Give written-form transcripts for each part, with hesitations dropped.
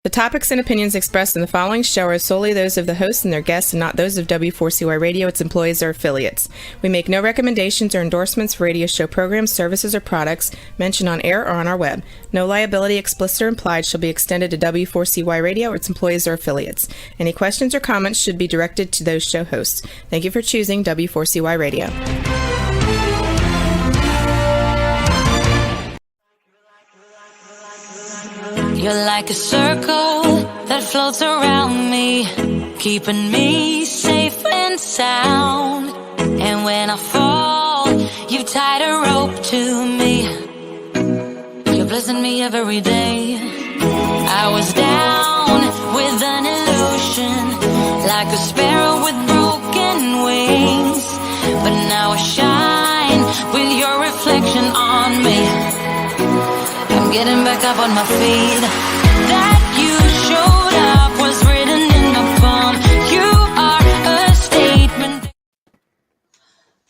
The topics and opinions expressed in the following show are solely those of the hosts and their guests and not those of W4CY Radio, its employees, or affiliates. We make no recommendations or endorsements for radio show programs, services, or products mentioned on air or on our web. No liability, explicit or implied, shall be extended to W4CY Radio or its employees or affiliates. Any questions or comments should be directed to those show hosts. Thank you for choosing W4CY Radio. You're like a circle that floats around me, keeping me safe and sound. And when I fall, you tied a rope to me. You're blessing me every day. I was down with an illusion, like a sparrow with broken wings. But now I shine with your reflection on me. I'm getting back up on my feet. That you showed up was written in my palm. You are a statement.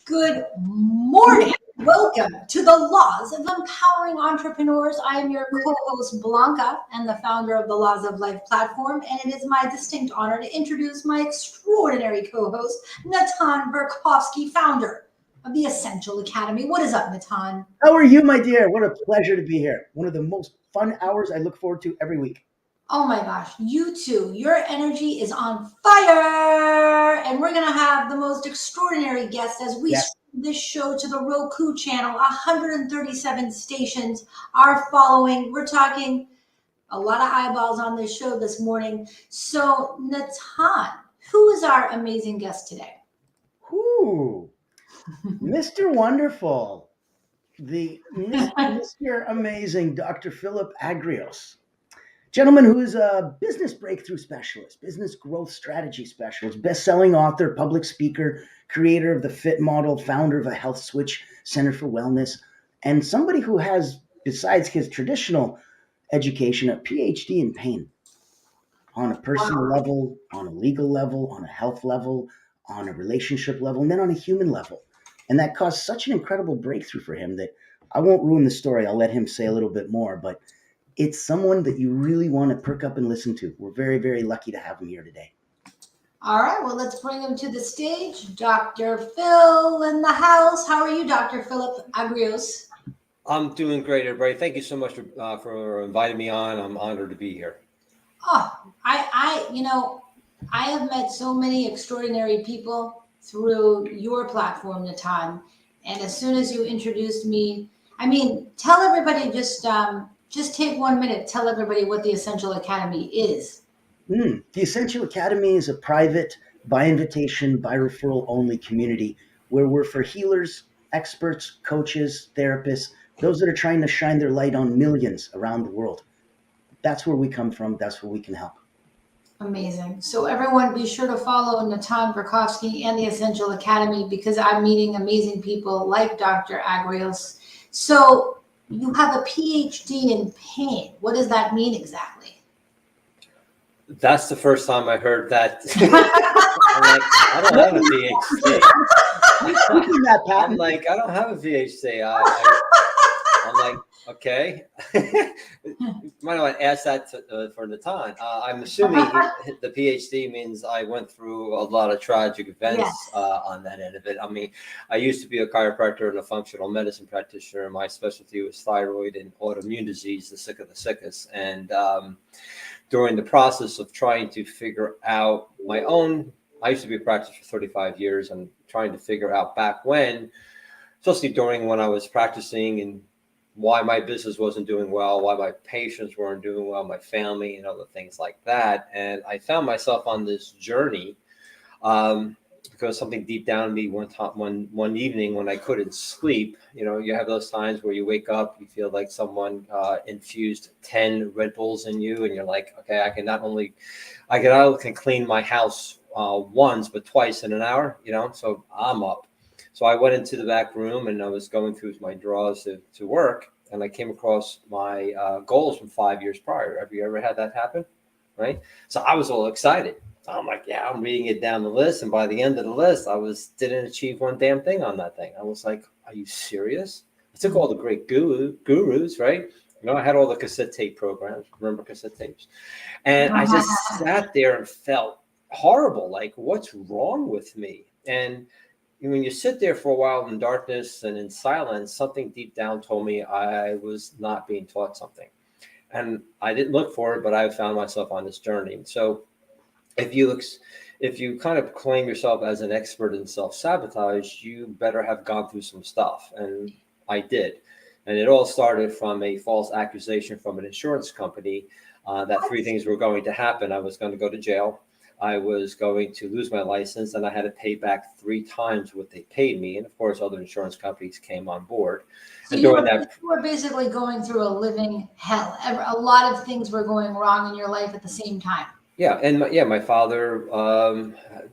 Good morning. Welcome to the Laws of Empowering Entrepreneurs. I am your co-host Blanca and the founder of the Laws of Life platform, and it is my distinct honor to introduce my extraordinary co-host, Natan Verkhovsy, founder of the Essential Academy. What is up, Natan? How are you, my dear? What a pleasure to be here. One of the most fun hours I look forward to every week. Oh my gosh, you too. Your energy is on fire. And we're going to have the most extraordinary guest as we stream this show to the Roku channel. 137 stations are following. We're talking a lot of eyeballs on this show this morning. So, Natan, who is our amazing guest today? Ooh. Mr. Wonderful, the Mr. Amazing Dr. Philip Agrios, gentleman who is a business breakthrough specialist, business growth strategy specialist, best-selling author, public speaker, creator of the Fit Model, founder of a Health Switch Center for Wellness, and somebody who has, besides his traditional education, a PhD in pain on a personal level, on a legal level, on a health level, on a relationship level, and then on a human level. And that caused such an incredible breakthrough for him that I won't ruin the story. I'll let him say a little bit more, but it's someone that you really want to perk up and listen to. We're very, very lucky to have him here today. All right, well, let's bring him to the stage. Dr. Phil in the house. How are you, Dr. Philip Agrios? I'm doing great, everybody. Thank you so much for inviting me on. I'm honored to be here. Oh, I have met so many extraordinary people through your platform, Natan. And as soon as you introduced me, tell everybody, just take 1 minute, tell everybody what the Essential Academy is. The Essential Academy is a private, by invitation, by referral only community where we're for healers, experts, coaches, therapists, those that are trying to shine their light on millions around the world. That's where we come from. That's where we can help. Amazing. So everyone be sure to follow Natan Verkhovsy and the Essential Academy because I'm meeting amazing people like Dr. Agrios. So you have a PhD in pain. What does that mean exactly? That's the first time I heard that. I don't have a PhD. I'm like, I don't have a PhD. I'm like, okay. Might want to ask that for Natan. I'm assuming the PhD means I went through a lot of tragic events on that end of it. I used to be a chiropractor and a functional medicine practitioner. My specialty was thyroid and autoimmune disease, the sick of the sickest. And during the process of trying to figure out my own, I used to be a practitioner for 35 years and trying to figure out back when, especially during when I was practicing and why my business wasn't doing well, why my patients weren't doing well, my family and other things like that. And I found myself on this journey because something deep down in me one evening when I couldn't sleep, you have those times where you wake up, you feel like someone infused 10 Red Bulls in you and you're like, okay, I can not only clean my house once, but twice in an hour, so I'm up. So I went into the back room and I was going through my drawers to work and I came across my goals from 5 years prior. Have you ever had that happen? Right. So I was all excited. I'm like, yeah, I'm reading it down the list. And by the end of the list, didn't achieve one damn thing on that thing. I was like, are you serious? I took all the great gurus, right? I had all the cassette tape programs. Remember cassette tapes? And I just sat there and felt horrible. Like, what's wrong with me? And when you sit there for a while in darkness and in silence, something deep down told me I was not being taught something. And I didn't look for it, but I found myself on this journey. So if you kind of claim yourself as an expert in self-sabotage, you better have gone through some stuff. And I did. And it all started from a false accusation from an insurance company that 3 things were going to happen. I was going to go to jail. I was going to lose my license, and I had to pay back 3 times what they paid me. And of course, other insurance companies came on board. So and you during were basically going through a living hell. A lot of things were going wrong in your life at the same time. Yeah, and my father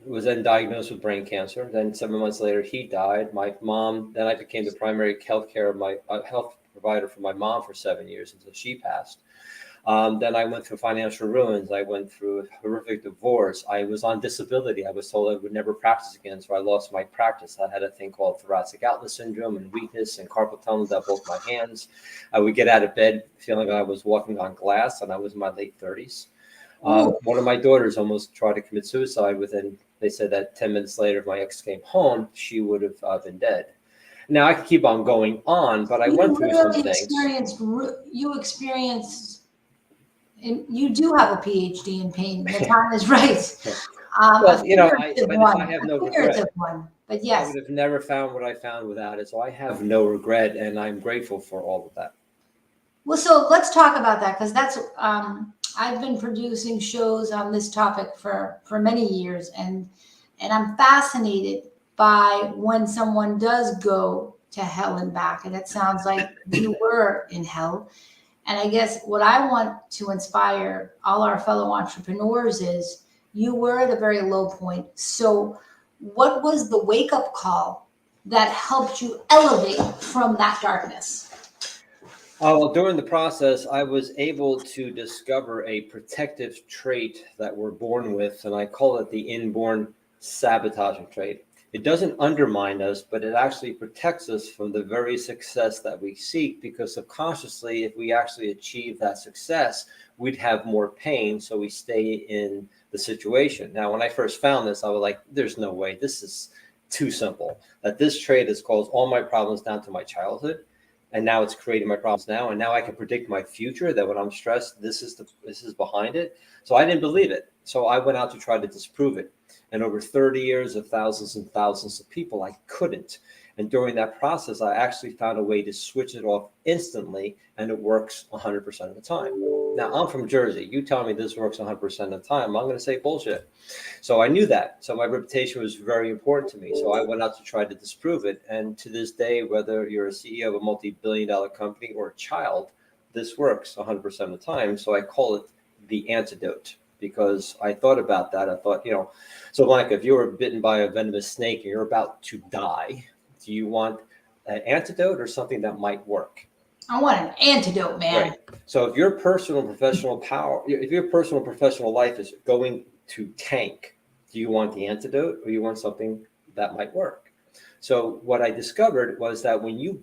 was then diagnosed with brain cancer. Then 7 months later, he died. My mom, then I became the primary health provider for my mom for 7 years until she passed. Then I went through financial ruins. I went through a horrific divorce. I was on disability. I was told I would never practice again, so I lost my practice. I had a thing called thoracic outlet syndrome and weakness and carpal tunnel down both my hands. I would get out of bed feeling like I was walking on glass, and I was in my late 30s. One of my daughters almost tried to commit suicide within, they said that 10 minutes later, if my ex came home, she would have been dead. Now, I could keep on going on, but I went through some things. You do have a PhD in pain. Natan is right. Well, I have no regret. But yes. I would have never found what I found without it. So I have no regret, and I'm grateful for all of that. Well, so let's talk about that, because that's I've been producing shows on this topic for many years, and I'm fascinated by when someone does go to hell and back, and it sounds like you were in hell. And I guess what I want to inspire all our fellow entrepreneurs is you were at a very low point. So what was the wake-up call that helped you elevate from that darkness? Well, during the process, I was able to discover a protective trait that we're born with, and I call it the inborn sabotaging trait. It doesn't undermine us, but it actually protects us from the very success that we seek, because subconsciously, if we actually achieve that success, we'd have more pain, so we stay in the situation. Now, when I first found this, I was like, there's no way. This is too simple. That this trait has caused all my problems down to my childhood, and now it's creating my problems now, and now I can predict my future, that when I'm stressed, this is behind it. So I didn't believe it. So I went out to try to disprove it. And over 30 years of thousands and thousands of people, I couldn't. And during that process, I actually found a way to switch it off instantly, and it works 100% of the time. Now, I'm from Jersey. You tell me this works 100% of the time, I'm going to say bullshit. So I knew that. So my reputation was very important to me. So I went out to try to disprove it. And to this day, whether you're a CEO of a multi-billion-dollar company or a child, this works 100% of the time. So I call it the antidote, because I thought about that. I thought, so Blanca, if you were bitten by a venomous snake and you're about to die, do you want an antidote or something that might work? I want an antidote, man. Right. So if your personal and professional life is going to tank, do you want the antidote, or you want something that might work? So what I discovered was that when you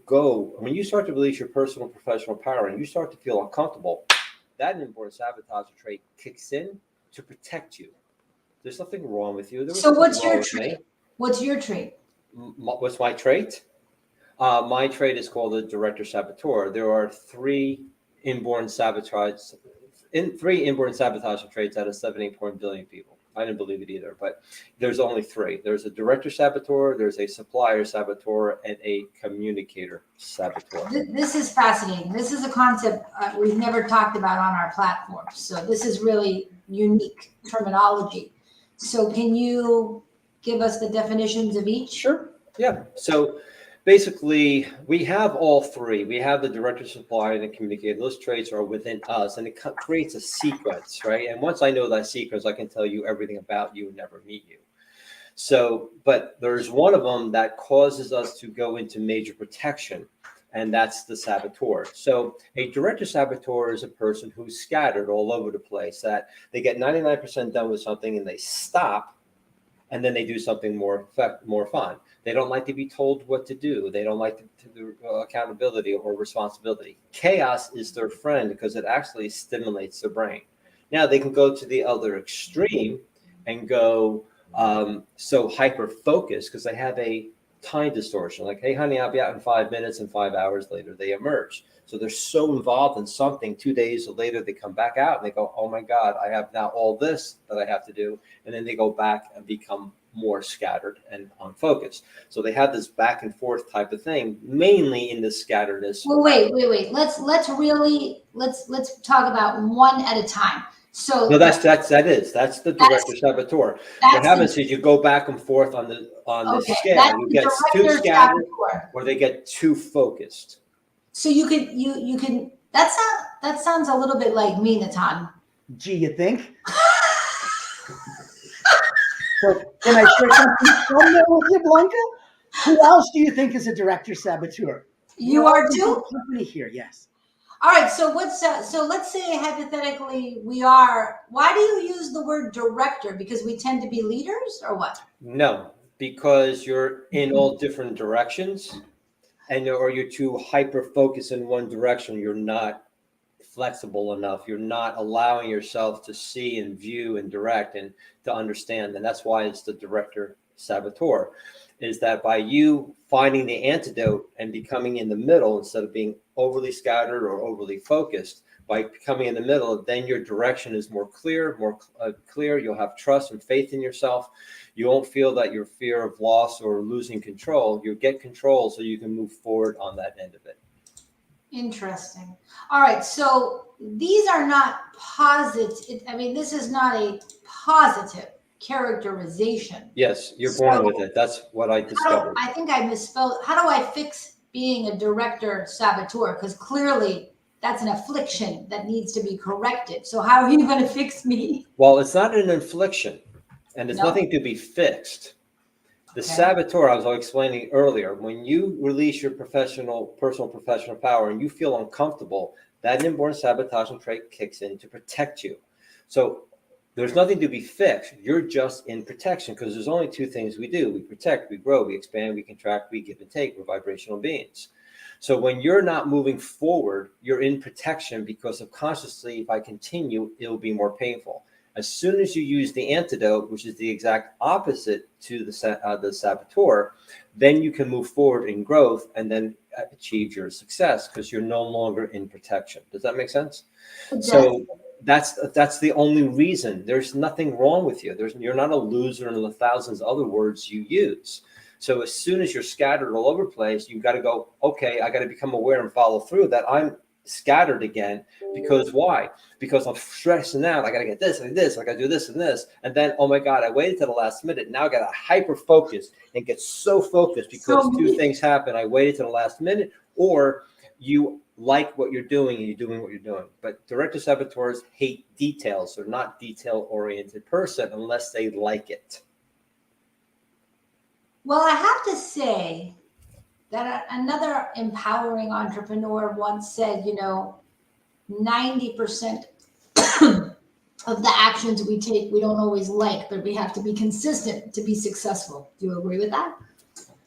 start to release your personal and professional power and you start to feel uncomfortable, that inborn sabotage trait kicks in to protect you. There's nothing wrong with you. So what's your trait? What's your trait? What's my trait? My trait is called the Director Saboteur. There are 3 inborn sabotage traits out of 78 billion people. I didn't believe it either, but there's only 3. There's a Director Saboteur, there's a Supplier Saboteur, and a Communicator Saboteur. This is fascinating. This is a concept we've never talked about on our platform. So this is really unique terminology. So can you give us the definitions of each? Sure. Yeah. So basically, we have all 3. We have the Director, Supplier, and the Communicator. Those traits are within us, and it creates a sequence, right? And once I know that sequence, I can tell you everything about you and never meet you. So, but there's one of them that causes us to go into major protection, and that's the Saboteur. So a Director Saboteur is a person who's scattered all over the place, that they get 99% done with something and they stop, and then they do something more fun. They don't like to be told what to do. They don't like to accountability or responsibility. Chaos is their friend because it actually stimulates their brain. Now they can go to the other extreme and go so hyper focused because they have a time distortion. Like, hey, honey, I'll be out in 5 minutes, and 5 hours later they emerge. So they're so involved in something. 2 days later they come back out and they go, oh my God, I have now all this that I have to do. And then they go back and become more scattered and unfocused. So they have this back and forth type of thing, mainly in the scatteredness. Well, wait. Let's talk about one at a time. So no, that's the Director Saboteur. What happens is you go back and forth on the scale. You get too scattered, or they get too focused. So you can that sounds a little bit like me, Natan. Gee, you think? So can I share something from there with you, Blanca? Who else do you think is a Director Saboteur? You are too? Company here, yes. All right, so so let's say hypothetically we are, why do you use the word director? Because we tend to be leaders, or what? No, because you're in all different directions, or you're too hyper focused in one direction. You're not flexible enough. You're not allowing yourself to see and view and direct and to understand. And that's why it's the Director Saboteur, is that by you finding the antidote and becoming in the middle instead of being overly scattered or overly focused, by becoming in the middle, then your direction is more clear. You'll have trust and faith in yourself. You won't feel that your fear of loss or losing control. You get control so you can move forward on that end of it. Interesting. All right, so these are not positive. I mean, this is not a positive characterization. Yes, you're born with it. That's what I discovered. I think I misspelled. How do I fix being a Director Saboteur? Because clearly that's an affliction that needs to be corrected. So how are you going to fix me? Well, it's not an affliction, and it's nothing to be fixed. The Saboteur, I was explaining earlier, when you release your personal professional power and you feel uncomfortable, that inborn sabotaging trait kicks in to protect you. So there's nothing to be fixed. You're just in protection, because there's only two things we do. We protect, we grow, we expand, we contract, we give and take. We're vibrational beings. So when you're not moving forward, you're in protection, because subconsciously, if I continue, it'll be more painful. As soon as you use the antidote, which is the exact opposite to the Saboteur, then you can move forward in growth and then achieve your success, because you're no longer in protection. Does that make sense? Yes. So that's the only reason. There's nothing wrong with you. You're not a loser in the thousands of other words you use. So as soon as you're scattered all over the place, you've got to go, okay, I got to become aware and follow through that I'm scattered again. Because why? Because I'm stressing out. I got to get this and this. I got to do this and this. And then, oh my God, I waited to the last minute. Now I got to hyper focus and get so focused because two things happen. I waited to the last minute, or you like what you're doing and you're doing what you're doing. But Director Saboteurs hate details. They're not detail-oriented person unless they like it. Well, I have to say that another empowering entrepreneur once said, 90% of the actions we take, we don't always like, but we have to be consistent to be successful. Do you agree with that?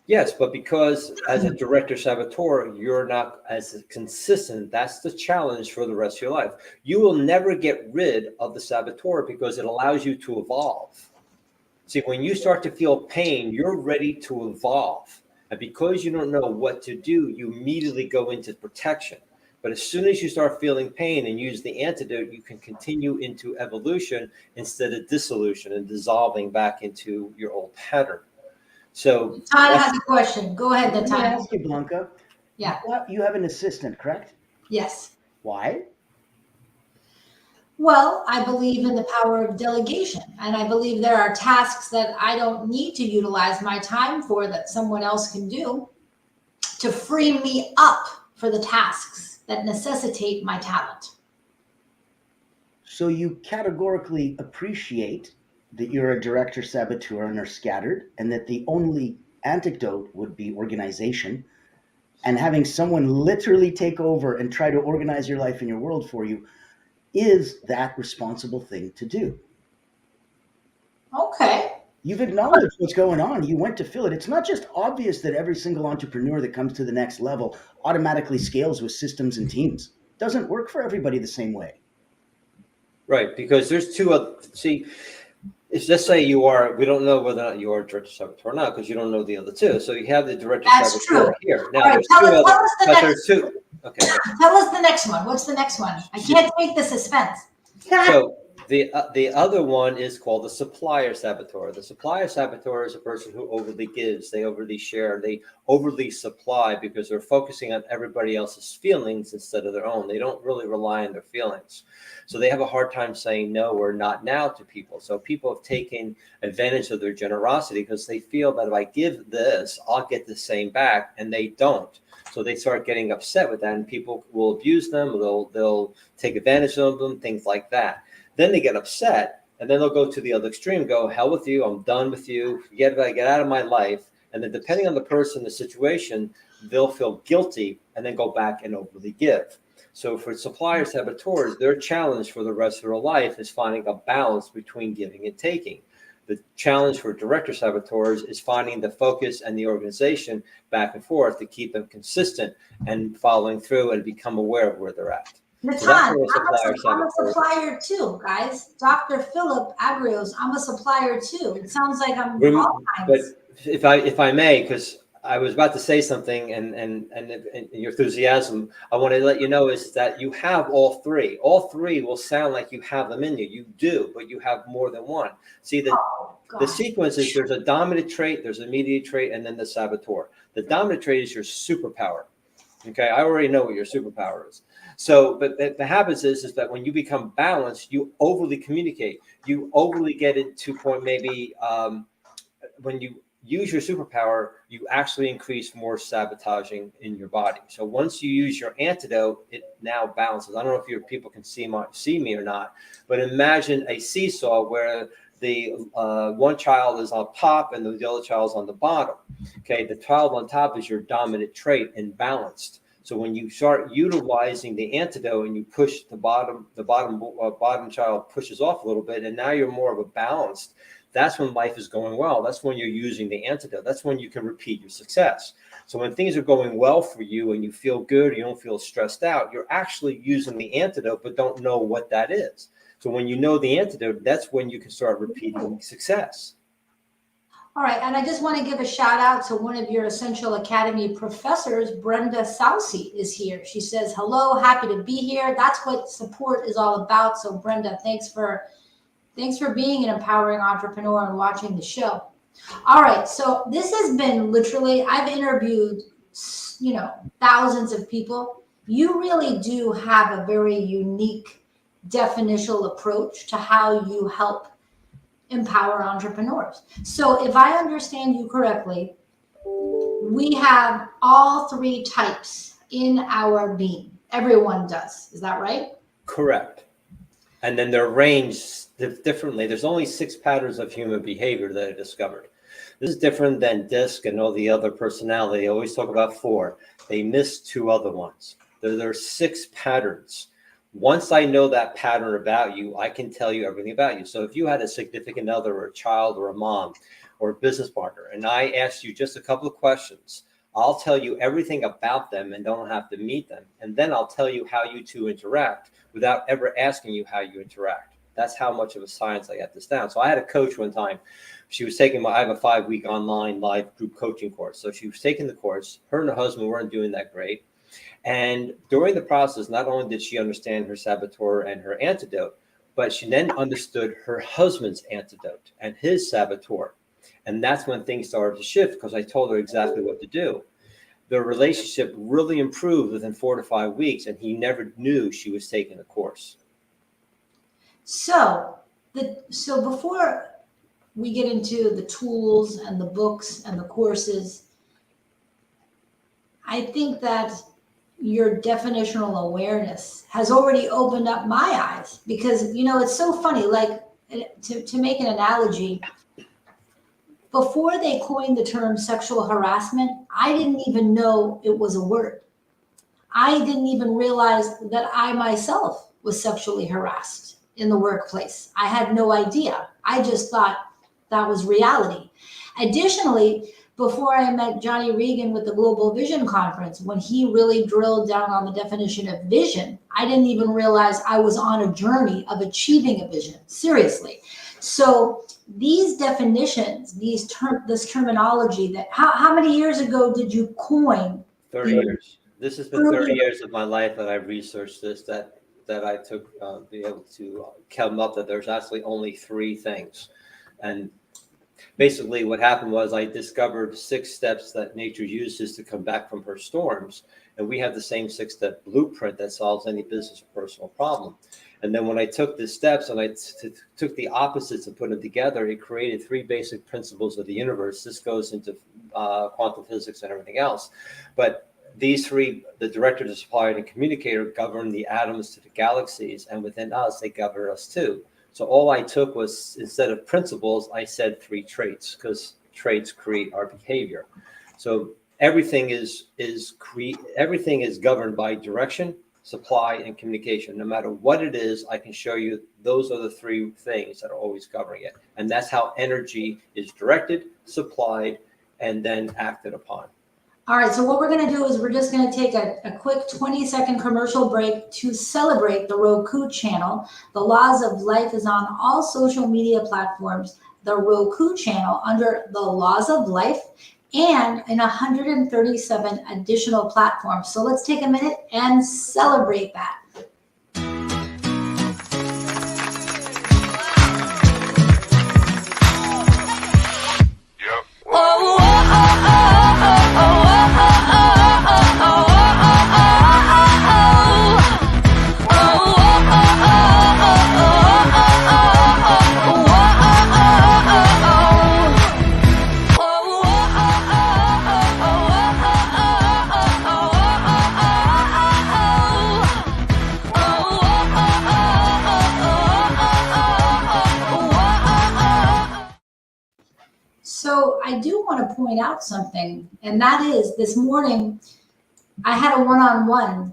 Yes, but because as a Director Saboteur, you're not as consistent, that's the challenge for the rest of your life. You will never get rid of the Saboteur because it allows you to evolve. See, when you start to feel pain, you're ready to evolve. And because you don't know what to do, you immediately go into protection. But as soon as you start feeling pain and use the antidote, you can continue into evolution instead of dissolution and dissolving back into your old pattern. So Natan has a question. Go ahead, Natan. Let me ask you, Blanca. Yeah. You have an assistant, correct? Yes. Why? Well, I believe in the power of delegation, and I believe there are tasks that I don't need to utilize my time for that someone else can do to free me up for the tasks that necessitate my talent. So you categorically appreciate that you're a Director Saboteur and are scattered, and that the only antidote would be organization, and having someone literally take over and try to organize your life and your world for you is that responsible thing to do. Okay. You've acknowledged what's going on. You went to fill it. It's not just obvious that every single entrepreneur that comes to the next level automatically scales with systems and teams. It doesn't work for everybody the same way. Right, because there's two other, see, it's just say you are, we don't know whether or not you are a Director Saboteur or not, because you don't know the other two. So you have the Director Saboteur here. Now, right, there's two. Okay. Tell us the next one. What's the next one? I can't take the suspense. So the other one is called the Supplier Saboteur. The Supplier Saboteur is a person who overly gives, they overly share, they overly supply because they're focusing on everybody else's feelings instead of their own. They don't really rely on their feelings. So they have a hard time saying no or not now to people. So people have taken advantage of their generosity because they feel that if I give this, I'll get the same back, and they don't. So they start getting upset with that, and people will abuse them. They'll take advantage of them, things like that. Then they get upset, and then they'll go to the other extreme, go, hell with you, I'm done with you, get out of my life. And then depending on the person, the situation, they'll feel guilty and then go back and overly give. So for supplier saboteurs, their challenge for the rest of their life is finding a balance between giving and taking. The challenge for director saboteurs is finding the focus and the organization back and forth to keep them consistent and following through and become aware of where they're at. Natan, So I'm a supplier too, guys. Dr. Philip Agrios, I'm a supplier too. It sounds like I'm all kinds. But if I may, because I was about to say something, and your enthusiasm, I want to let you know is that you have all three. All three will sound like you have them in you. You do, but you have more than one. See, the sequence is there's a dominant trait, there's a mediator trait, and then the saboteur. The dominant trait is your superpower. Okay, I already know what your superpower is. So, but the happens is that when you become balanced, you overly communicate. You overly get into point maybe when you use your superpower, you actually increase more sabotaging in your body. So once you use your antidote, it now balances. I don't know if your people can see me or not, but imagine a seesaw where the one child is on top and the other child is on the bottom. Okay, the child on top is your dominant trait and balanced. So when you start utilizing the antidote and you push the bottom child pushes off a little bit, and now you're more of a balanced. That's when life is going well. That's when you're using the antidote. That's when you can repeat your success. So when things are going well for you and you feel good, you don't feel stressed out, you're actually using the antidote, but don't know what that is. So when you know the antidote, that's when you can start repeating success. All right. And I just want to give a shout out to one of your Essential Academy professors, Brenda Saucy is here. She says, hello, happy to be here. That's what support is all about. So Brenda, thanks for being an empowering entrepreneur and watching the show. All right. So this has been literally, I've interviewed, thousands of people. You really do have a very unique definitional approach to how you help empower entrepreneurs. So if I understand you correctly, we have all three types in our being. Everyone does. Is that right? Correct. And then they're arranged differently. There's only 6 patterns of human behavior that I discovered. This is different than DISC and all the other personality. They always talk about 4. They miss 2 other ones. There are 6 patterns. Once I know that pattern about you, I can tell you everything about you. So if you had a significant other or a child or a mom or a business partner, and I asked you just a couple of questions, I'll tell you everything about them and don't have to meet them. And then I'll tell you how you two interact without ever asking you how you interact. That's how much of a science I got this down. So I had a coach one time. She was taking I have a 5-week online live group coaching course. So she was taking the course. Her and her husband weren't doing that great. And during the process, not only did she understand her saboteur and her antidote, but she then understood her husband's antidote and his saboteur. And that's when things started to shift because I told her exactly what to do. The relationship really improved within 4 to 5 weeks, and he never knew she was taking the course. So before we get into the tools and the books and the courses, I think that your definitional awareness has already opened up my eyes because, it's so funny, like to make an analogy, before they coined the term sexual harassment, I didn't even know it was a word. I didn't even realize that I myself was sexually harassed in the workplace. I had no idea. I just thought that was reality. Additionally, before I met Johnny Regan with the Global Vision Conference, when he really drilled down on the definition of vision, I didn't even realize I was on a journey of achieving a vision. Seriously. So these definitions, this terminology that, how many years ago did you coin? 30 years. This has been 30 years of my life that I've researched this, that I took be able to come up that there's actually only 3 things. And basically what happened was I discovered 6 steps that nature uses to come back from her storms. And we have the same 6-step blueprint that solves any business or personal problem. And then when I took the steps and I took the opposites and put them together, it created 3 basic principles of the universe. This goes into quantum physics and everything else. But these 3, the director, the supplier, and the communicator, govern the atoms to the galaxies. And within us, they govern us too. So all I took was, instead of principles, I said 3 traits, because traits create our behavior. So everything is governed by direction, supply, and communication. No matter what it is, I can show you those are the 3 things that are always governing it. And that's how energy is directed, supplied, and then acted upon. All right, so what we're going to do is we're just going to take a quick 20-second commercial break to celebrate the Roku channel. The Laws of Life is on all social media platforms, the Roku channel under the Laws of Life, and in 137 additional platforms. So let's take a minute and celebrate that. So I do want to point out something, and that is this morning I had a one-on-one.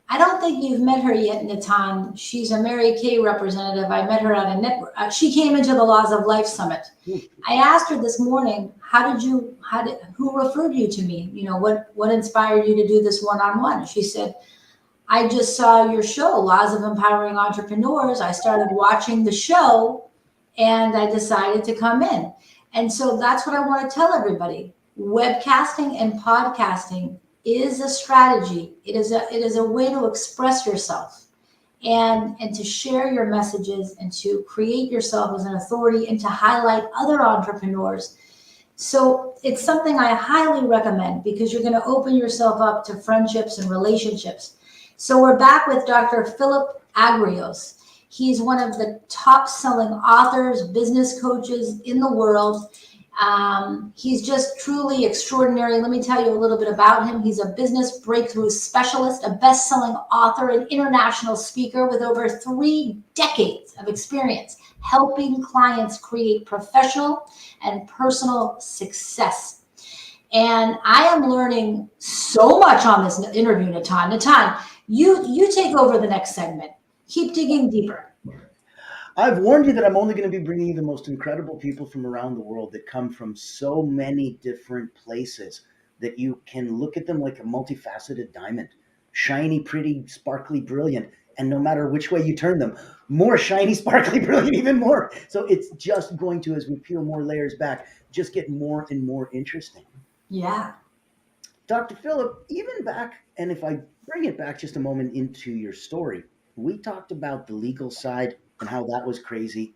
I don't think you've met her yet, Natan. She's a Mary Kay representative. I met her at a network. She came into the Laws of Life Summit. I asked her this morning, who referred you to me? You know, what inspired you to do this one-on-one? She said, I just saw your show, Laws of Empowering Entrepreneurs. I started watching the show and I decided to come in. And so that's what I want to tell everybody. Webcasting and podcasting is a strategy. It is a way to express yourself and to share your messages and to create yourself as an authority and to highlight other entrepreneurs. So it's something I highly recommend because you're going to open yourself up to friendships and relationships. So we're back with Dr. Philip Agrios. He's one of the top selling authors, business coaches in the world. He's just truly extraordinary. Let me tell you a little bit about him. He's a business breakthrough specialist, a best-selling author, and international speaker with over 3 decades of experience helping clients create professional and personal success. And I am learning so much on this interview, Natan. Natan, you take over the next segment. Keep digging deeper. I've warned you that I'm only going to be bringing you the most incredible people from around the world that come from so many different places that you can look at them like a multifaceted diamond. Shiny, pretty, sparkly, brilliant. And no matter which way you turn them, more shiny, sparkly, brilliant, even more. So it's just going to, as we peel more layers back, just get more and more interesting. Yeah. Dr. Philip, even back, and if I bring it back just a moment into your story, we talked about the legal side and how that was crazy,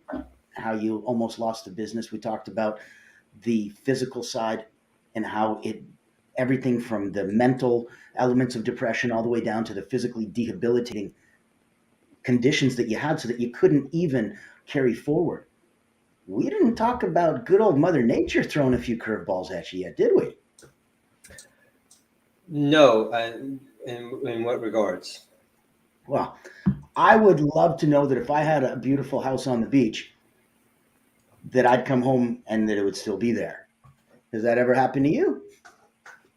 how you almost lost the business. We talked about the physical side and how everything from the mental elements of depression all the way down to the physically debilitating conditions that you had so that you couldn't even carry forward. We didn't talk about good old Mother Nature throwing a few curveballs at you yet, did we? No. In what regards? Well, I would love to know that if I had a beautiful house on the beach, that I'd come home and that it would still be there. Does that ever happen to you?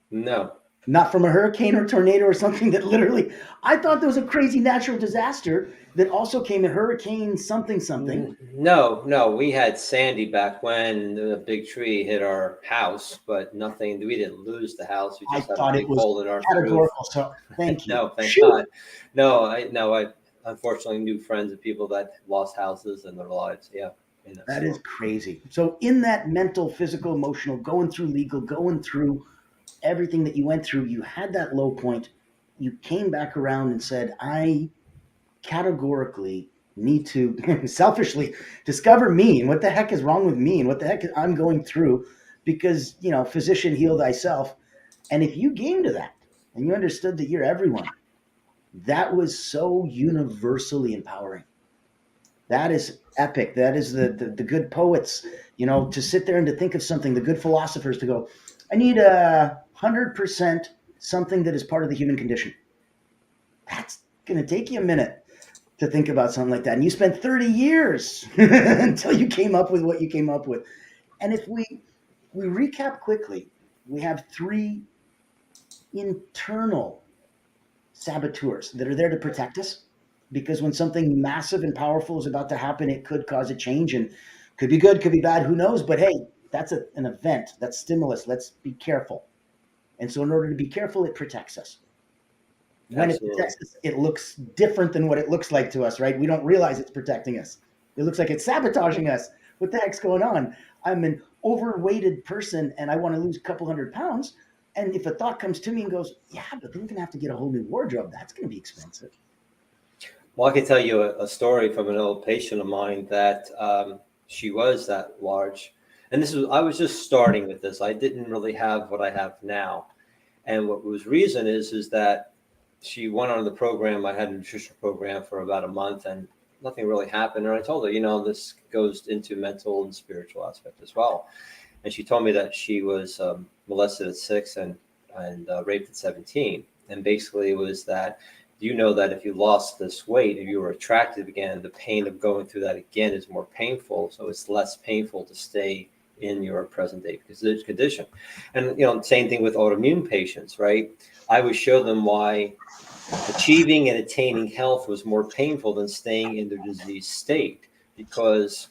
No. not from a hurricane or tornado or something that literally, I thought there was a crazy natural disaster that also came, a hurricane something. No, we had Sandy back when the big tree hit our house, but nothing, we didn't lose the house. We I just had a thought it big was hole in our roof. categorical. So thank you. No, thank Phew. God. No, I unfortunately knew friends of people that lost houses and their lives. Yeah. That is crazy. So in that mental, physical, emotional, going through legal, going through everything that you went through, you had that low point. You came back around and said, I categorically need to selfishly discover me and what the heck is wrong with me and what the heck I'm going through, because, physician, heal thyself. And if you came to that and you understood that you're everyone, that was so universally empowering. That is epic. That is the good poets, to sit there and to think of something, the good philosophers to go, I need 100% something that is part of the human condition. That's going to take you a minute to think about something like that. And you spent 30 years until you came up with what you came up with. And if we recap quickly, we have 3 internal saboteurs that are there to protect us. Because when something massive and powerful is about to happen, it could cause a change, and could be good, could be bad, who knows? But hey, that's an event, that's stimulus. Let's be careful. And so in order to be careful, it protects us. When Absolutely. It protects us, it looks different than what it looks like to us, right? We don't realize it's protecting us. It looks like it's sabotaging us. What the heck's going on? I'm an overweighted person and I want to lose a couple 100 pounds. And if a thought comes to me and goes, yeah, but then you're going to have to get a whole new wardrobe. That's going to be expensive. Well, I can tell you a story from an old patient of mine that she was that large. And I was just starting with this. I didn't really have what I have now. And what was reason is that she went on the program. I had a nutrition program for about a month and nothing really happened. And I told her, this goes into mental and spiritual aspect as well. And she told me that she was molested at 6 and raped at 17. And basically it was that, that if you lost this weight, if you were attractive again, the pain of going through that again is more painful. So it's less painful to stay in your present day condition. And, same thing with autoimmune patients, right? I would show them why achieving and attaining health was more painful than staying in their disease state. Because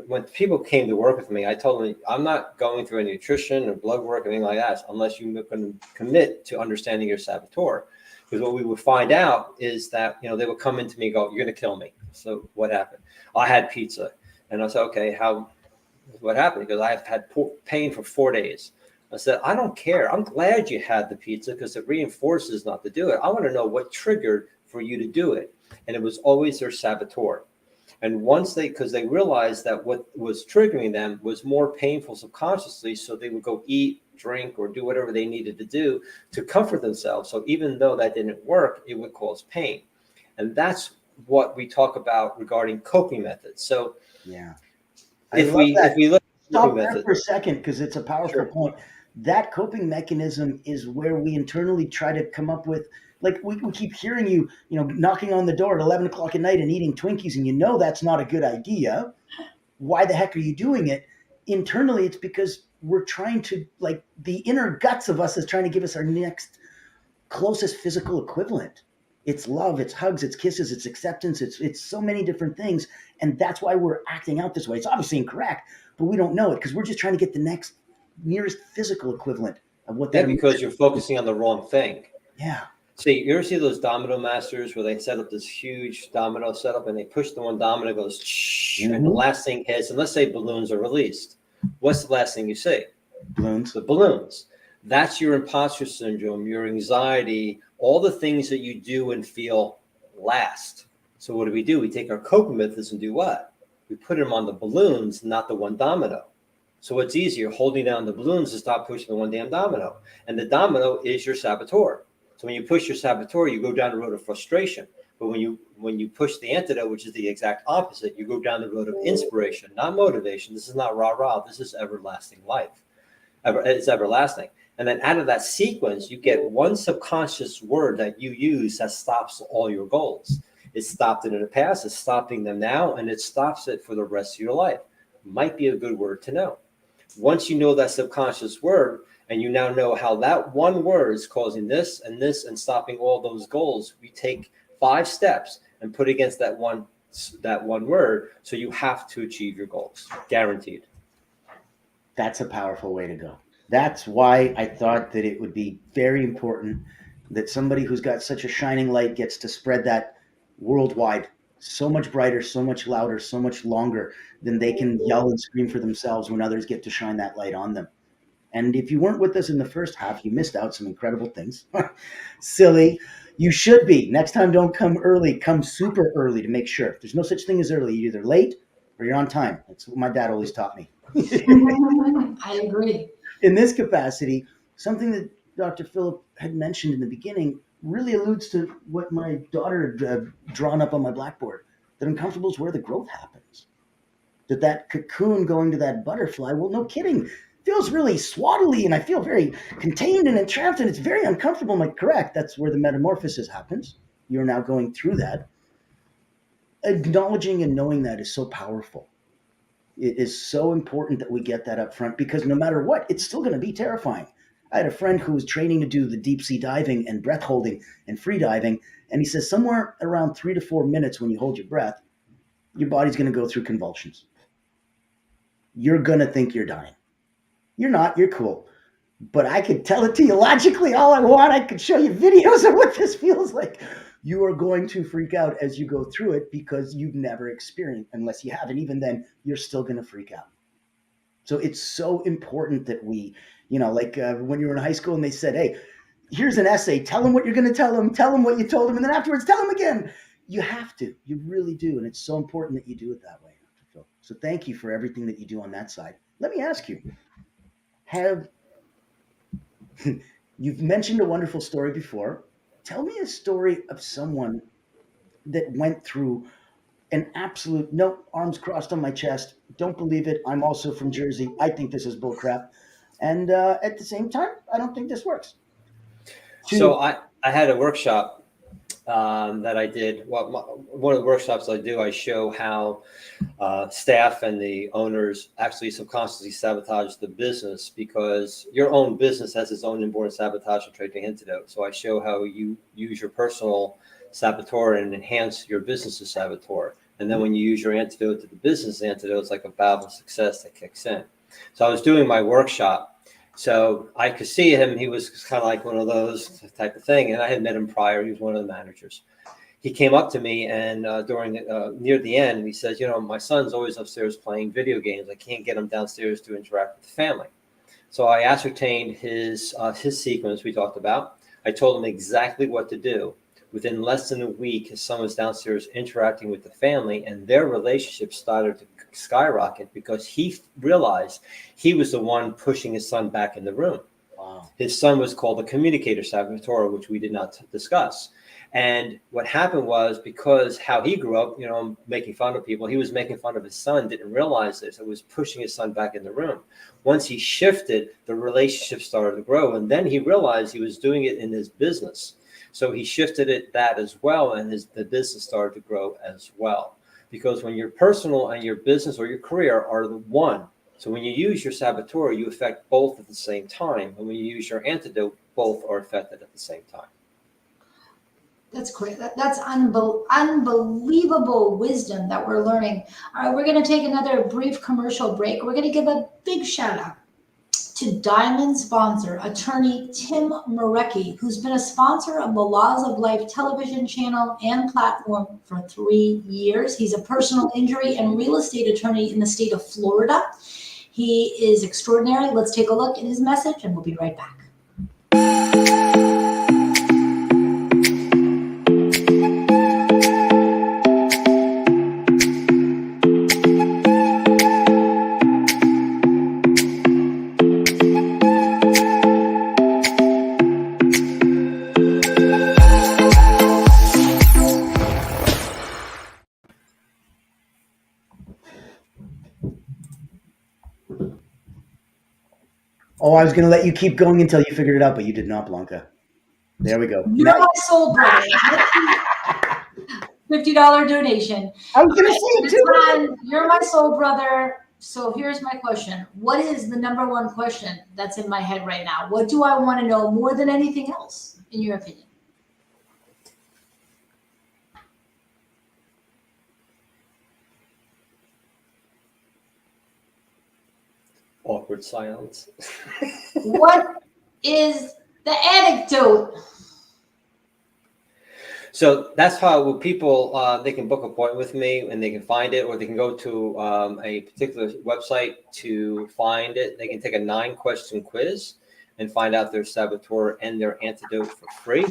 when people came to work with me, I told them, I'm not going through any nutrition or blood work or anything like that, unless you can commit to understanding your saboteur. Because what we would find out is that, they would come into me and go, you're going to kill me. So what happened? I had pizza. And I said, okay, what happened? Because I've had pain for 4 days. I said, I don't care. I'm glad you had the pizza because it reinforces not to do it. I want to know what triggered for you to do it. And it was always their saboteur. And because they realized that what was triggering them was more painful subconsciously, so they would go eat, drink, or do whatever they needed to do to comfort themselves. So even though that didn't work, it would cause pain. And that's what we talk about regarding coping methods. So yeah, if we look stop there for a second, because it's a powerful point. That coping mechanism is where we internally try to come up with, like we keep hearing you, knocking on the door at 11 o'clock at night and eating Twinkies, and that's not a good idea. Why the heck are you doing it? Internally, it's because we're trying to, like, the inner guts of us is trying to give us our next closest physical equivalent. It's love, it's hugs, it's kisses, it's acceptance, it's so many different things. And that's why we're acting out this way. It's obviously incorrect, but we don't know it because we're just trying to get the next nearest physical equivalent of what that is. Because you're focusing on the wrong thing. Yeah. See, you ever see those domino masters where they set up this huge domino setup and they push the one domino, goes, and the last thing hits, and let's say balloons are released. What's the last thing you see? Balloons. The balloons. That's your imposter syndrome, your anxiety, all the things that you do and feel last. So what do? We take our coping methods and do what? We put them on the balloons, not the one domino. So what's easier, holding down the balloons to stop pushing the one damn domino. And the domino is your saboteur. So when you push your saboteur, you go down the road of frustration. But when you push the antidote, which is the exact opposite, you go down the road of inspiration, not motivation. This is not rah-rah. This is everlasting life. It's everlasting. And then out of that sequence, you get one subconscious word that you use that stops all your goals. It stopped it in the past, it's stopping them now, and it stops it for the rest of your life. Might be a good word to know. Once you know that subconscious word, and you now know how that one word is causing this and stopping all those goals, we take 5 steps and put against that one word. So you have to achieve your goals, guaranteed. That's a powerful way to go. That's why I thought that it would be very important that somebody who's got such a shining light gets to spread that worldwide, so much brighter, so much louder, so much longer than they can yell and scream for themselves when others get to shine that light on them. And if you weren't with us in the first half, you missed out some incredible things. Silly. You should be. Next time, don't come early. Come super early to make sure. There's no such thing as early. You're either late or you're on time. That's what my dad always taught me. I agree. In this capacity, something that Dr. Philip had mentioned in the beginning really alludes to what my daughter had drawn up on my blackboard, that uncomfortable is where the growth happens. That cocoon going to that butterfly, well, no kidding, feels really swaddly, and I feel very contained and entranced, and it's very uncomfortable. I'm like, correct, that's where the metamorphosis happens. You're now going through that. Acknowledging and knowing that is so powerful. It is so important that we get that up front, because no matter what, it's still going to be terrifying. I had a friend who was training to do the deep sea diving and breath holding and free diving, and he says somewhere around 3 to 4 minutes when you hold your breath, your body's going to go through convulsions. You're going to think you're dying. You're not. You're cool. But I could tell it to you logically all I want. I could show you videos of what this feels like. You are going to freak out as you go through it because you've never experienced, unless you haven't. Even then, you're still going to freak out. So it's so important that we, like when you were in high school and they said, hey, here's an essay. Tell them what you're going to tell them what you told them, and then afterwards tell them again. You have to. You really do. And it's so important that you do it that way. So thank you for everything that you do on that side. Let me ask you, you've mentioned a wonderful story before. Tell me a story of someone that went through an absolute, no, arms crossed on my chest, don't believe it, I'm also from Jersey, I think this is bullcrap. And at the same time, I don't think this works. So I had a workshop that I did. Well, one of the workshops I do, I show how staff and the owners actually subconsciously sabotage the business, because your own business has its own inborn sabotage and trading antidote. So I show how you use your personal saboteur and enhance your business's saboteur. And then when you use your antidote to the business antidote, it's like a valve of success that kicks in. So I was doing my workshop. So I could see him. He was kind of like one of those type of thing. And I had met him prior. He was one of the managers. He came up to me and near the end, he says, my son's always upstairs playing video games. I can't get him downstairs to interact with the family. So I ascertained his sequence we talked about. I told him exactly what to do. Within less than a week, his son was downstairs interacting with the family, and their relationship started to skyrocket because he realized he was the one pushing his son back in the room. Wow. His son was called the communicator saboteur, which we did not discuss. And what happened was, because how he grew up, making fun of people, he was making fun of his son, didn't realize this. It was pushing his son back in the room. Once he shifted, the relationship started to grow. And then he realized he was doing it in his business. So he shifted that as well, and the business started to grow as well. Because when your personal and your business or your career are the one, so when you use your saboteur, you affect both at the same time. And when you use your antidote, both are affected at the same time. That's great. That's unbelievable wisdom that we're learning. All right, we're going to take another brief commercial break. We're going to give a big shout out to Diamond sponsor, attorney Tim Marecki, who's been a sponsor of the Laws of Life television channel and platform for 3 years. He's a personal injury and real estate attorney in the state of Florida. He is extraordinary. Let's take a look at his message, and we'll be right back. Oh, I was going to let you keep going until you figured it out, but you did not, Blanca. There we go. You're my soul brother. $50 donation. I was going to say it too. You're my soul brother. So here's my question. What is the number one question that's in my head right now? What do I want to know more than anything else, in your opinion? Awkward silence. What is the anecdote? So that's how people, they can book an appointment with me and they can find it, or they can go to a particular website to find it. They can take a 9-question quiz and find out their saboteur and their antidote for free.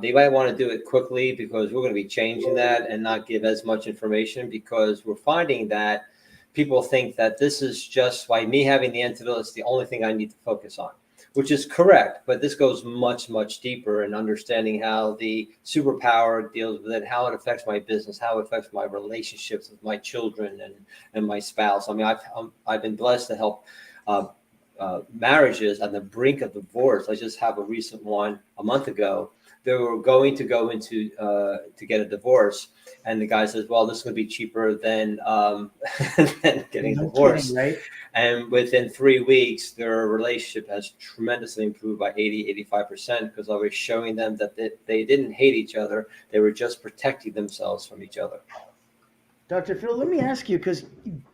They might want to do it quickly because we're going to be changing that and not give as much information, because we're finding that people think that this is just by me having the antidote, it's the only thing I need to focus on, which is correct. But this goes much, much deeper in understanding how the superpower deals with it, how it affects my business, how it affects my relationships with my children and my spouse. I mean, I've been blessed to help marriages on the brink of divorce. I just have a recent one a month ago. They were going to go into to get a divorce, and the guy says, "Well, this is going to be cheaper than than getting divorced." Kidding, right? And within 3 weeks, their relationship has tremendously improved by 80-85%, because I was showing them that they didn't hate each other; they were just protecting themselves from each other. Dr. Phil, let me ask you, because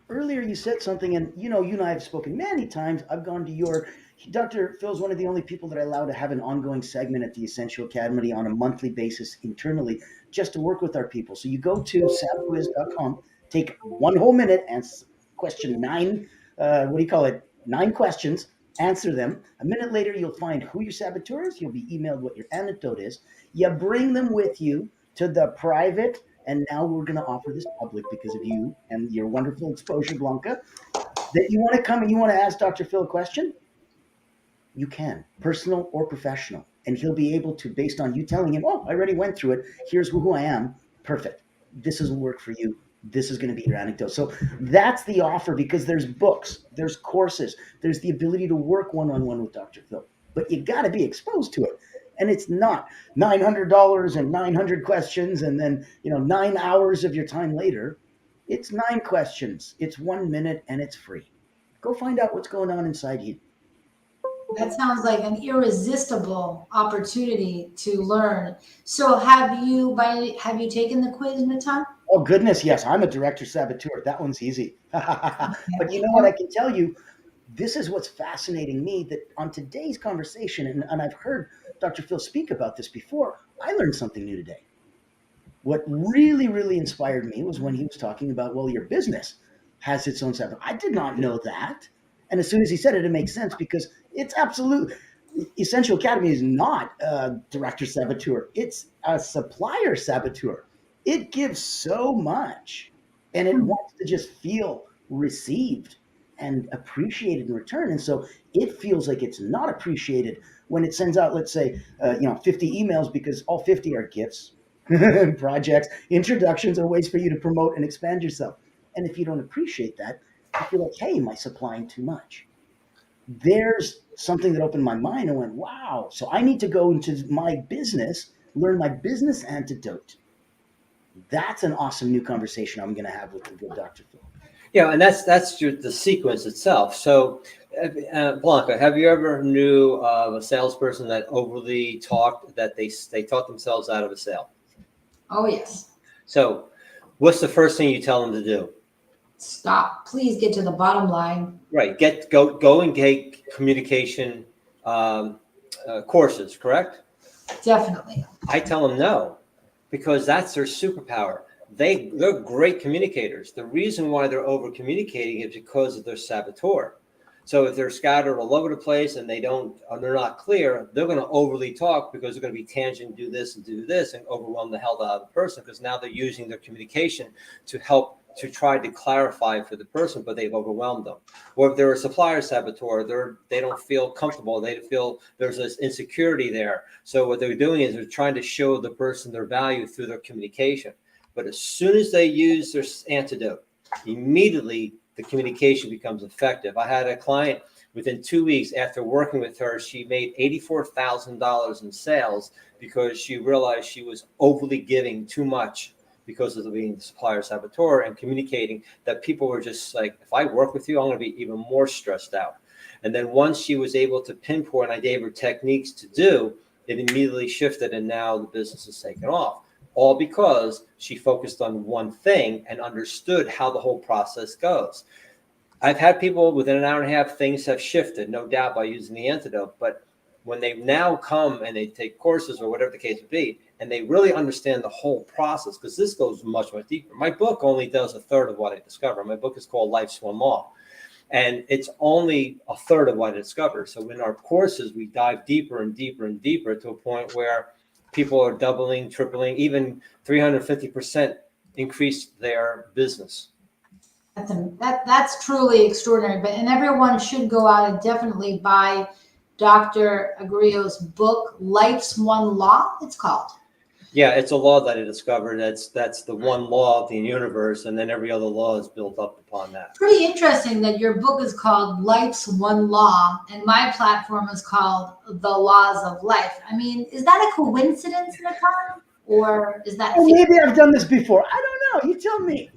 earlier you said something, and you and I have spoken many times. I've gone to your Dr. Phil's one of the only people that I allow to have an ongoing segment at the Essential Academy on a monthly basis internally, just to work with our people. So you go to sabquiz.com, take 1 whole minute, and question 9, 9 questions, answer them. A minute later, you'll find who your saboteur is. You'll be emailed what your anecdote is. You bring them with you to the private, and now we're going to offer this public because of you and your wonderful exposure, Blanca, that you want to come and you want to ask Dr. Phil a question. You can, personal or professional, and he'll be able to, based on you telling him, "Oh, I already went through it. Here's who I am. Perfect. This will work for you. This is going to be your anecdote." So that's the offer, because there's books, there's courses, there's the ability to work one-on-one with Dr. Phil, but you got to be exposed to it. And it's not $900 and 900 questions and then 9 hours of your time later. It's 9 questions. It's 1 minute, and it's free. Go find out what's going on inside you. That sounds like an irresistible opportunity to learn. So have you taken the quiz, Natan? Oh, goodness, yes. I'm a Director Saboteur. That one's easy. But you know what? I can tell you, this is what's fascinating me, that on today's conversation, and I've heard Dr. Phil speak about this before, I learned something new today. What really, really inspired me was when he was talking about, well, your business has its own saboteur. I did not know that. And as soon as he said it, it makes sense, because it's absolute. Essential Academy is not a Director Saboteur. It's a Supplier Saboteur. It gives so much, and it wants to just feel received and appreciated in return. And so it feels like it's not appreciated when it sends out, let's say, 50 emails, because all 50 are gifts, projects, introductions, or ways for you to promote and expand yourself. And if you don't appreciate that, you feel like, hey, am I supplying too much? There's something that opened my mind and went, wow. So I need to go into my business, learn my business antidote. That's an awesome new conversation I'm going to have with the good Dr. Phil. Yeah, and that's the sequence itself. So, Blanca, have you ever knew of a salesperson that overly talked, that they talked themselves out of a sale? Oh, yes. So what's the first thing you tell them to do? Stop. Please get to the bottom line. Right. Go and get communication courses, correct? Definitely. I tell them no, because that's their superpower. They're great communicators. The reason why they're over communicating is because of their saboteur. So if they're scattered all over the place and they're not clear, they're going to overly talk, because they're going to be tangent, do this and overwhelm the hell out of the person, because now they're using their communication to help to try to clarify for the person, but they've overwhelmed them. Or if they're a supplier saboteur, they don't feel comfortable. They feel there's this insecurity there. So what they're doing is they're trying to show the person their value through their communication. But as soon as they use their antidote, immediately the communication becomes effective. I had a client within 2 weeks after working with her, she made $84,000 in sales, because she realized she was overly giving too much because of being the Supplier Saboteur and communicating, that people were just like, if I work with you, I'm going to be even more stressed out. And then once she was able to pinpoint, I gave her techniques to do, it immediately shifted, and now the business is taken off. All because she focused on one thing and understood how the whole process goes. I've had people within an hour and a half, things have shifted, no doubt, by using the antidote. But when they now come and they take courses or whatever the case would be, and they really understand the whole process, because this goes much, much deeper. My book only does a third of what I discover. My book is called Life's One Law, and it's only a third of what I discover. So in our courses, we dive deeper and deeper and deeper to a point where people are doubling, tripling, even 350% increase their business. That's truly extraordinary. And everyone should go out and definitely buy Dr. Agrios' book, Life's One Law, it's called. Yeah, it's a law that I discovered. That's the one law of the universe, and then every other law is built up upon that. Pretty interesting that your book is called Life's One Law, and my platform is called The Laws of Life. I mean, is that a coincidence, Natan? Or is that... Well, maybe I've done this before. I don't know. You tell me.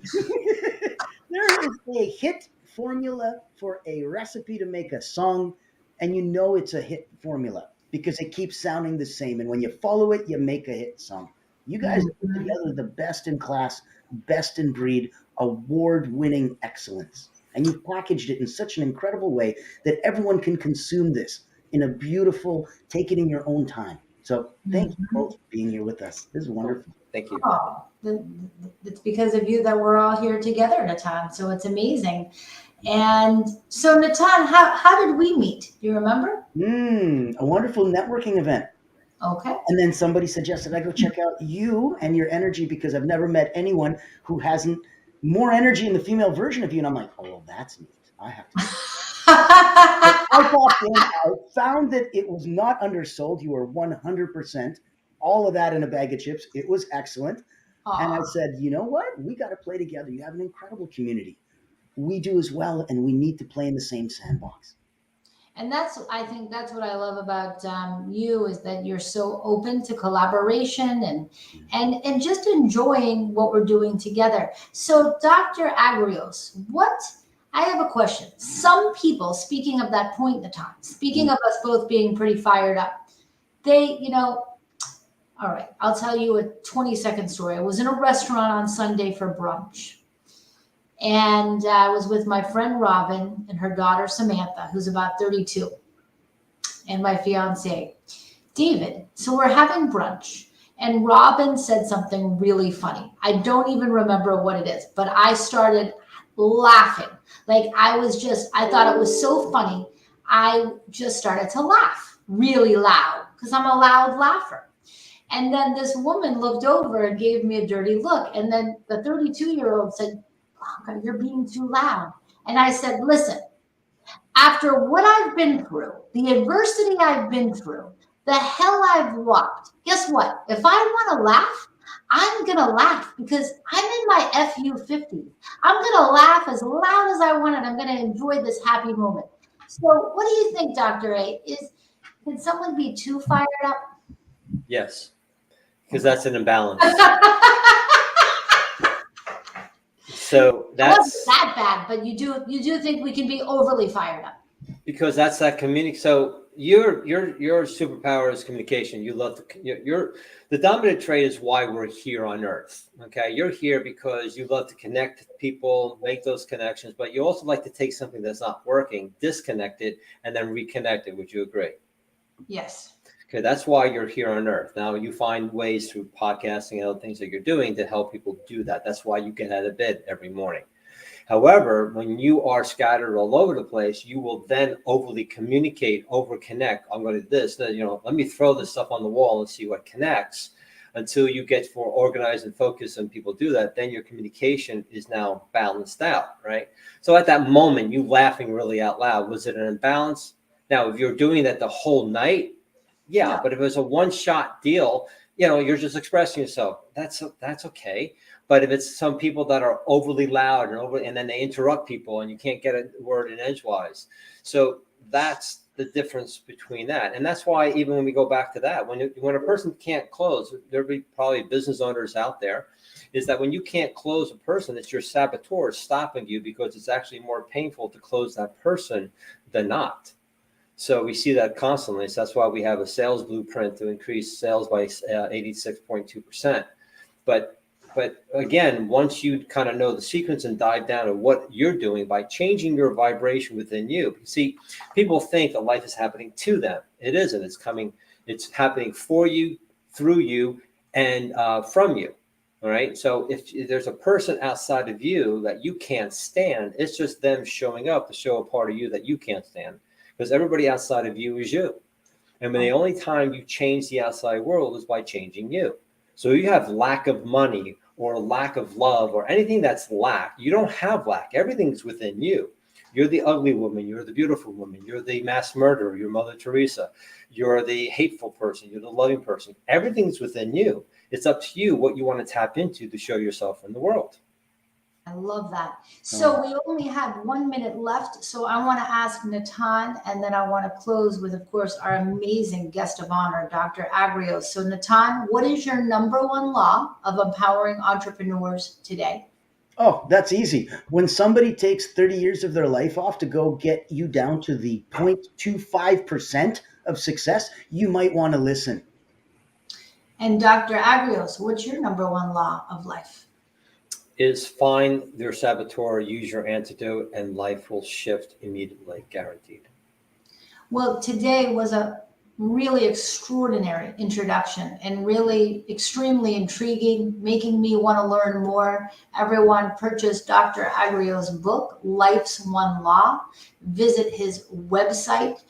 There is a hit formula for a recipe to make a song, and you know it's a hit formula because it keeps sounding the same. And when you follow it, you make a hit song. You guys put together the best in class, best in breed, award-winning excellence. And you packaged it in such an incredible way that everyone can consume this in a beautiful, take it in your own time. So thank you both for being here with us. This is wonderful. Thank you. Oh, it's because of you that we're all here together, Natan. So it's amazing. And so, Natan, how did we meet? Do you remember? A wonderful networking event. Okay. And then somebody suggested I go check out you and your energy because I've never met anyone who hasn't more energy in the female version of you. And I'm like, oh, well, that's neat. I have to. I popped in. I found that it was not undersold. You were 100%. All of that in a bag of chips. It was excellent. Aww. And I said, you know what? We got to play together. You have an incredible community. We do as well, and we need to play in the same sandbox. And I think that's what I love about you, is that you're so open to collaboration and just enjoying what we're doing together. So, Dr. Agrios, I have a question. Some people, speaking of that point in the time, speaking of us both being pretty fired up, all right, I'll tell you a 20-second story. I was in a restaurant on Sunday for brunch. And I was with my friend Robin and her daughter Samantha, who's about 32, and my fiance, David. So we're having brunch, and Robin said something really funny. I don't even remember what it is, but I started laughing. Like I thought it was so funny. I just started to laugh really loud because I'm a loud laugher. And then this woman looked over and gave me a dirty look. And then the 32-year-old said, Blanca, you're being too loud. And I said, listen, after what I've been through, the adversity I've been through, the hell I've walked, guess what? If I want to laugh, I'm going to laugh because I'm in my FU50. I'm going to laugh as loud as I want and I'm going to enjoy this happy moment. So what do you think, Dr. A? Can someone be too fired up? Yes, because that's an imbalance. So that's it wasn't that bad, but you do think we can be overly fired up because that's that community. So your superpower is communication. You love the dominant trait is why we're here on Earth. Okay, you're here because you love to connect with people, make those connections, but you also like to take something that's not working, disconnect it, and then reconnect it. Would you agree? Yes. Okay, that's why you're here on Earth. Now you find ways through podcasting and other things that you're doing to help people do that. That's why you get out of bed every morning. However, when you are scattered all over the place, you will then overly communicate, over-connect. I'm going to do this, let me throw this stuff on the wall and see what connects until you get more organized and focused and people do that. Then your communication is now balanced out, right? So at that moment, you laughing really out loud, was it an imbalance? Now, if you're doing that the whole night, yeah, but if it was a one-shot deal, you're just expressing yourself. That's okay. But if it's some people that are overly loud and then they interrupt people and you can't get a word in edgewise. So that's the difference between that. And that's why even when we go back to that, when a person can't close, there'll be probably business owners out there is that when you can't close a person, it's your saboteur stopping you, because it's actually more painful to close that person than not. So we see that constantly. So that's why we have a sales blueprint to increase sales by 86.2%. But again, once you kind of know the sequence and dive down to what you're doing by changing your vibration within you. See, people think that life is happening to them. It isn't. It's happening for you, through you, and from you. All right. So if there's a person outside of you that you can't stand, it's just them showing up to show a part of you that you can't stand, because everybody outside of you is you. And the only time you change the outside world is by changing you. So you have lack of money or lack of love or anything that's lack. You don't have lack. Everything's within you. You're the ugly woman. You're the beautiful woman. You're the mass murderer. You're Mother Teresa. You're the hateful person. You're the loving person. Everything's within you. It's up to you what you want to tap into to show yourself in the world. I love that. So we only have 1 minute left. So I want to ask Natan, and then I want to close with, of course, our amazing guest of honor, Dr. Agrios. So Natan, what is your number one law of empowering entrepreneurs today? Oh, that's easy. When somebody takes 30 years of their life off to go get you down to the 0.25% of success, you might want to listen. And Dr. Agrios, what's your number one law of life? Is find your saboteur, use your antidote, and life will shift immediately, guaranteed. Well, today was a really extraordinary introduction and really extremely intriguing, making me want to learn more. Everyone purchase Dr. Agrios' book, Life's One Law. Visit his website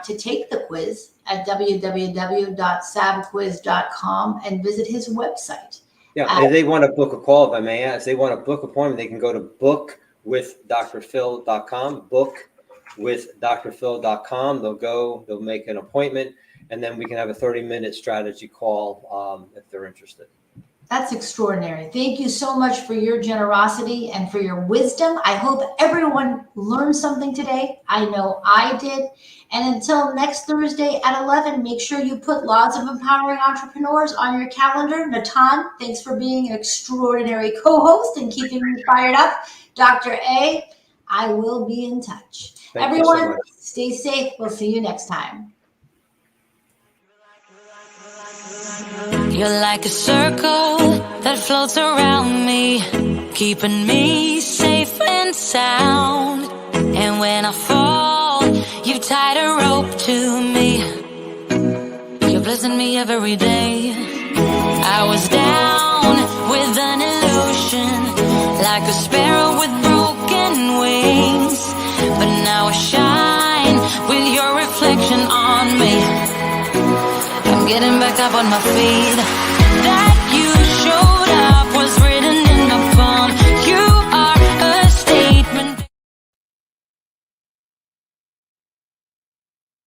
to take the quiz at www.sabquiz.com and visit his website. Yeah, if they want to book a call, if I may ask, if they want to book an appointment, they can go to bookwithdrphil.com, bookwithdrphil.com. They'll make an appointment, and then we can have a 30-minute strategy call if they're interested. That's extraordinary. Thank you so much for your generosity and for your wisdom. I hope everyone learned something today. I know I did. And until next Thursday at 11, make sure you put Laws of Empowering Entrepreneurs on your calendar. Natan, thanks for being an extraordinary co-host and keeping me fired up. Dr. A, I will be in touch. Thank Everyone, you so much. stay safe. We'll see you next time. You're like a circle that floats around me, keeping me safe and sound. And when I fall, you tied a rope to me. You're blessing me every day. I was down with an illusion, like a sparrow with broken wings. But now I shine with your reflection on me. I'm getting back up on my feet. That you